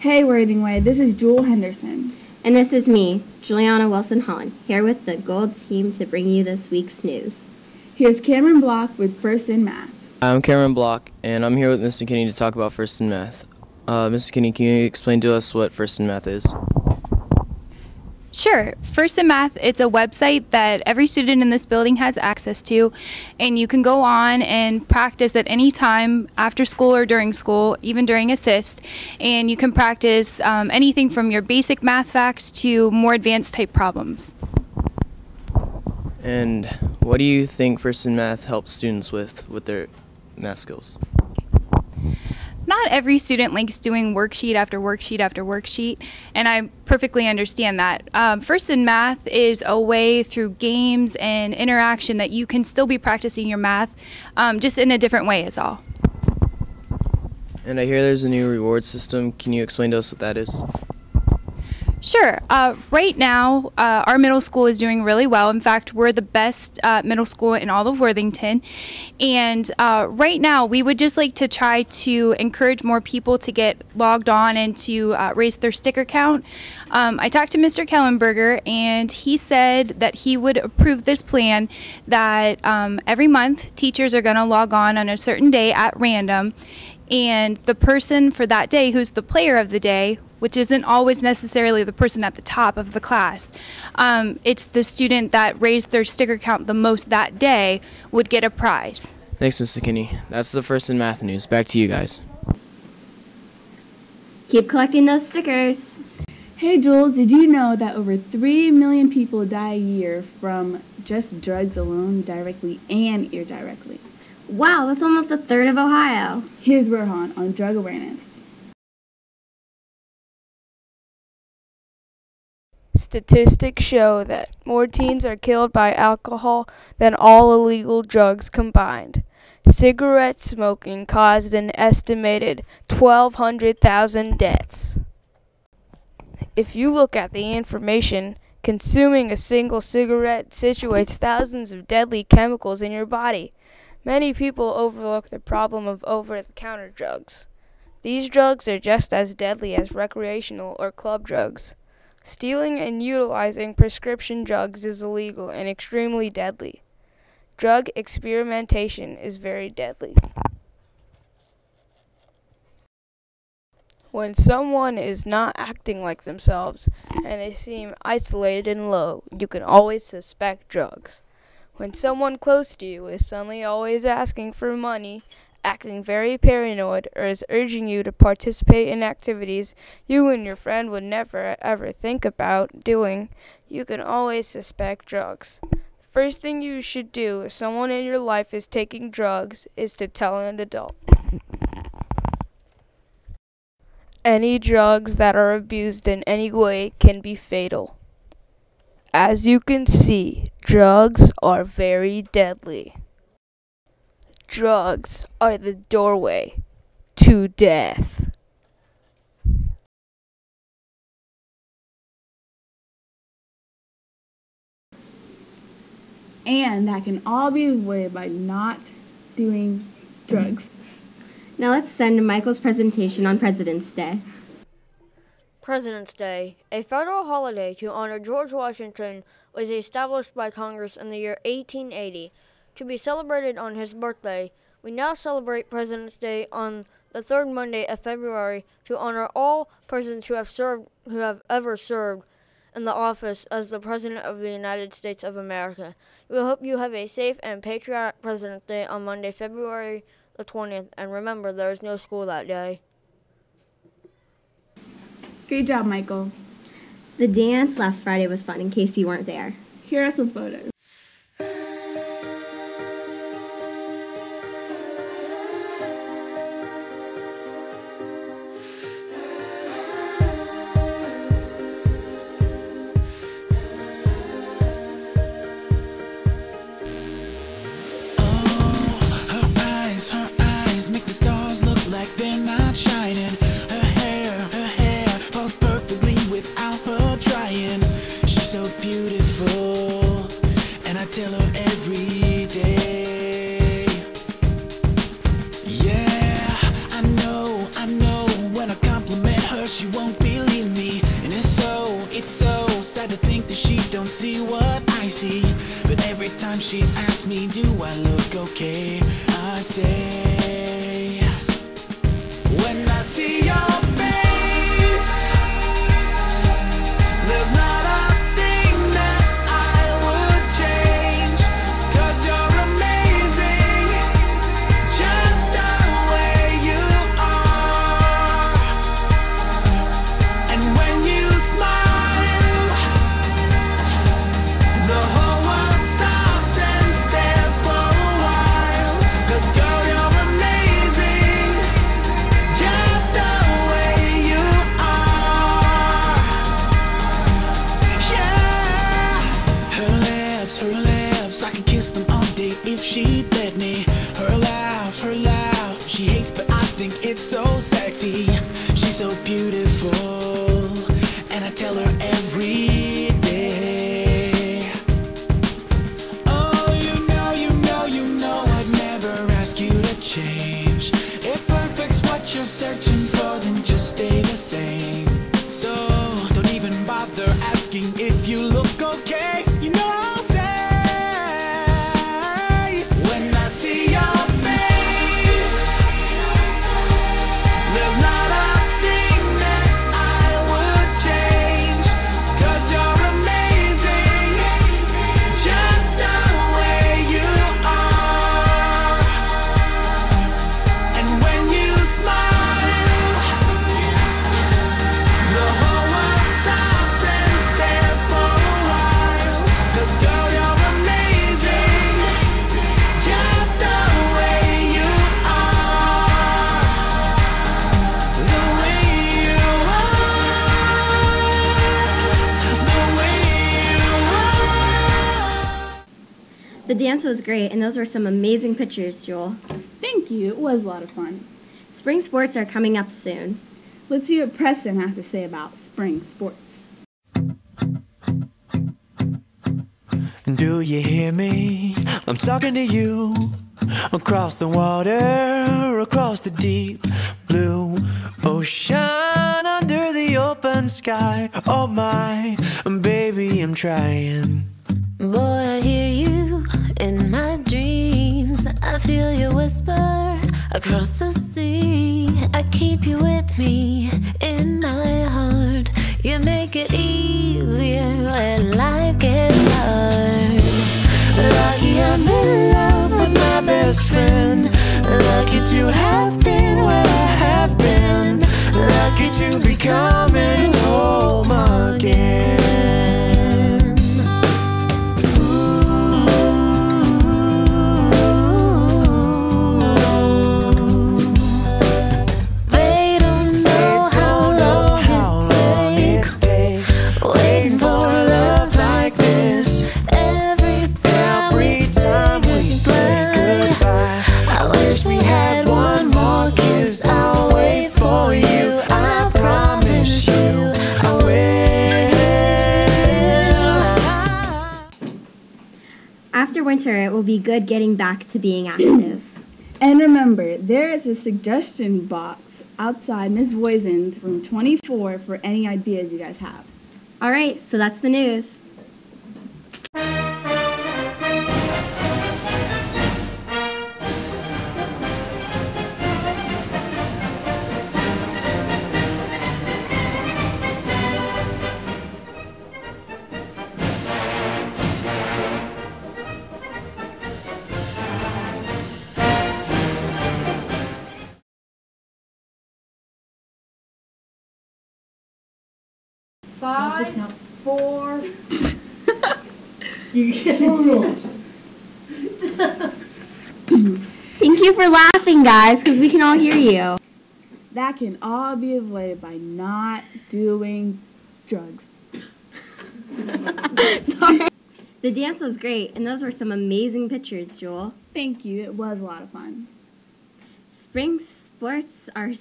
Hey, Worthing Way, this is Jewel Henderson. And this is me, Juliana Wilson-Holland, here with the Gold Team to bring you this week's news. Here's Cameron Block with First in Math. I'm Cameron Block, and I'm here with Mr. Kinney to talk about First in Math. Mr. Kinney, can you explain to us what First in Math is? Sure. First in Math, it's a website that every student in this building has access to, and you can go on and practice at any time after school or during school, even during assist, and you can practice anything from your basic math facts to more advanced type problems. And what do you think First in Math helps students with their math skills? Not every student likes doing worksheet after worksheet after worksheet, and I perfectly understand that. First in Math is a way through games and interaction that you can still be practicing your math, just in a different way is all. And I hear there's a new reward system. Can you explain to us what that is? Sure. Right now, our middle school is doing really well. In fact, we're the best middle school in all of Worthington. And right now, we would just like to try to encourage more people to get logged on and to raise their sticker count. I talked to Mr. Kellenberger, and he said that he would approve this plan that every month, teachers are going to log on a certain day at random. And the person for that day, who's the player of the day, which isn't always necessarily the person at the top of the class, it's the student that raised their sticker count the most that day would get a prize. Thanks, Mr. Kinney. That's the First in Math news. Back to you guys. Keep collecting those stickers. Hey, Jules, did you know that over 3 million people die a year from just drugs alone, directly and indirectly? Wow, that's almost a third of Ohio. Here's Rohan on drug awareness. Statistics show that more teens are killed by alcohol than all illegal drugs combined. Cigarette smoking caused an estimated 1,200,000 deaths. If you look at the information, consuming a single cigarette situates thousands of deadly chemicals in your body. Many people overlook the problem of over-the-counter drugs. These drugs are just as deadly as recreational or club drugs. Stealing and utilizing prescription drugs is illegal and extremely deadly. Drug experimentation is very deadly. When someone is not acting like themselves and they seem isolated and low, you can always suspect drugs. When someone close to you is suddenly always asking for money, acting very paranoid, or is urging you to participate in activities you and your friend would never ever think about doing, you can always suspect drugs. First thing you should do if someone in your life is taking drugs is to tell an adult. Any drugs that are abused in any way can be fatal. As you can see, drugs are very deadly. Drugs are the doorway to death. And that can all be avoided by not doing drugs. Now let's send to Michael's presentation on President's Day. President's Day, a federal holiday to honor George Washington, was established by Congress in the year 1880. To be celebrated on his birthday, we now celebrate President's Day on the third Monday of February to honor all persons who have ever served in the office as the President of the United States of America. We hope you have a safe and patriotic President's Day on Monday, February the 20th, and remember, there is no school that day. Great job, Michael. The dance last Friday was fun, in case you weren't there. Here are some photos. Her eyes make the stars look like they're not shining. Her hair falls perfectly without her trying. She's so beautiful. she asks me, do I look okay? I say, when I see your face, there's not a thing that I would change, 'cause you're amazing, just the way you are. And when you smile, the whole world stops and stares for a while. 'Cause girl, you're amazing, just the way you are. Yeah. Her lips, I could kiss them all day if she'd let me. Her laugh, she hates but I think it's so sexy. She's so beautiful, and I tell her every day. Oh, you know I'd never ask you to change. If perfect's what you're searching for, then just stay the same. So don't even bother asking if you look okay. You know I'll say, when I see your face, there's not a thing that I would change, 'cause you're amazing, just the way you are. And when you smile, the whole world stops and stares for a while. 'Cause girl, you're amazing, just the way you are. The way you are. The way you are. The dance was great, and those were some amazing pictures, Joel. Thank you. It was a lot of fun. Spring sports are coming up soon. Let's see what Preston has to say about spring sports. Do you hear me? I'm talking to you. Across the water, across the deep blue ocean, under the open sky. Oh my, baby, I'm trying. Boy, I hear you in my dreams. I feel you whisper across the sea. I keep you with me in my heart. You make it easier when life gets hard. Lucky I'm in love with my best friend. Lucky to have been where I have been. Lucky to be coming home again. They don't know how long it takes, waiting for a love like this. Every time we say goodbye, I wish we had one more kiss. I'll wait for you, I promise you I will. After winter, it will be good getting back to being active. And remember, there is a suggestion box outside Ms. Voisin's room 24 for any ideas you guys have. All right, so that's the news. Five, 4. Thank you for laughing, guys, because we can all hear you. That can all be avoided by not doing drugs. Sorry. The dance was great, and those were some amazing pictures, Joel. Thank you. It was a lot of fun. Spring sports are